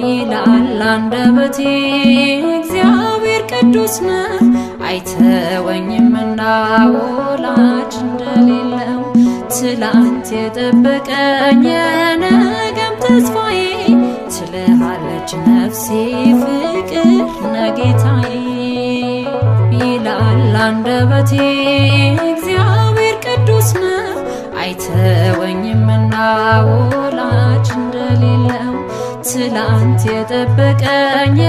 ይላል አንደበቴ እግዚአብሔር ቅዱስ ነው አይተወኝምና ወላጅ እንደሌለው ትላንት የጠበቀኝ የነገም ተስፋዬ ትልሃለች ነፍሴ ፍቅር ነጌታዬ ይላል አንደበቴ እግዚአብሔር ቅዱስ ነው አይተወኝምና ወላጅ እንደሌለው ትላንት የጠበቀኝ